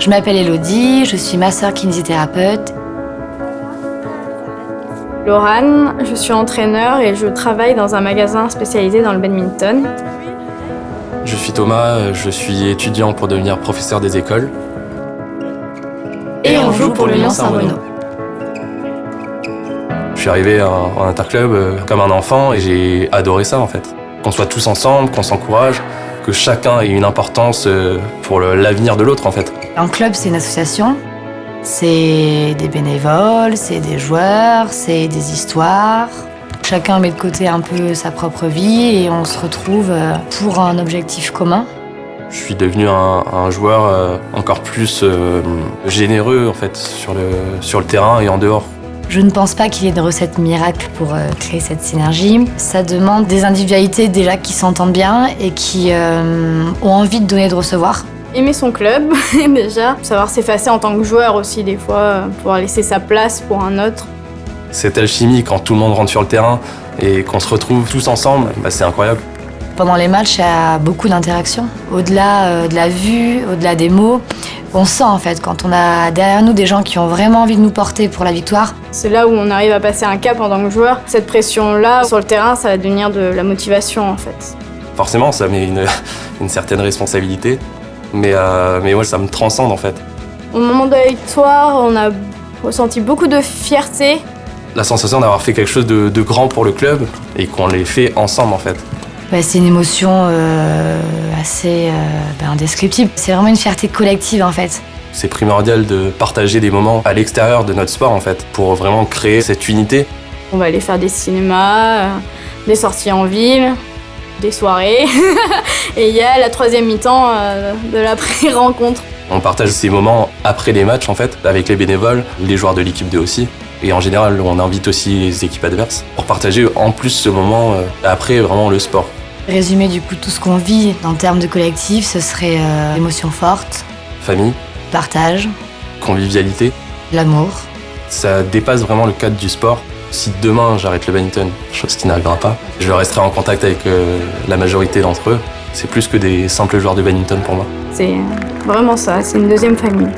Je m'appelle Elodie, je suis masseur kinésithérapeute. Laurane, je suis entraîneur et je travaille dans un magasin spécialisé dans le badminton. Je suis Thomas, je suis étudiant pour devenir professeur des écoles. Et on joue pour le Lyon Saint-Bruno. Je suis arrivé en interclub comme un enfant et j'ai adoré ça en fait. Qu'on soit tous ensemble, qu'on s'encourage, que chacun ait une importance pour l'avenir de l'autre en fait. Un club, c'est une association. C'est des bénévoles, c'est des joueurs, c'est des histoires. Chacun met de côté un peu sa propre vie et on se retrouve pour un objectif commun. Je suis devenu un joueur encore plus généreux en fait sur le terrain et en dehors. Je ne pense pas qu'il y ait de recette miracle pour créer cette synergie. Ça demande des individualités déjà qui s'entendent bien et qui ont envie de donner et de recevoir. Aimer son club, déjà. Savoir s'effacer en tant que joueur aussi, des fois, pouvoir laisser sa place pour un autre. Cette alchimie, quand tout le monde rentre sur le terrain et qu'on se retrouve tous ensemble, c'est incroyable. Pendant les matchs, il y a beaucoup d'interactions. Au-delà de la vue, au-delà des mots, on sent en fait quand on a derrière nous des gens qui ont vraiment envie de nous porter pour la victoire. C'est là où on arrive à passer un cap en tant que joueur. Cette pression-là, sur le terrain, ça va devenir de la motivation en fait. Forcément, ça met une certaine responsabilité, mais ouais, ça me transcende en fait. Au moment de la victoire, on a ressenti beaucoup de fierté. La sensation d'avoir fait quelque chose de grand pour le club et qu'on l'ait fait ensemble en fait. C'est une émotion assez indescriptible. C'est vraiment une fierté collective en fait. C'est primordial de partager des moments à l'extérieur de notre sport en fait, pour vraiment créer cette unité. On va aller faire des cinémas, des sorties en ville, des soirées. Et il y a la troisième mi-temps de l'après-rencontre. On partage ces moments après les matchs en fait, avec les bénévoles, les joueurs de l'équipe 2 aussi. Et en général, on invite aussi les équipes adverses pour partager en plus ce moment après vraiment le sport. Résumer du coup tout ce qu'on vit en termes de collectif, ce serait émotions fortes, Famille, partage, convivialité. l'amour. Ça dépasse vraiment le cadre du sport. Si demain j'arrête le badminton, chose qui n'arrivera pas, je resterai en contact avec la majorité d'entre eux. C'est plus que des simples joueurs de badminton pour moi. C'est vraiment ça, c'est une deuxième famille.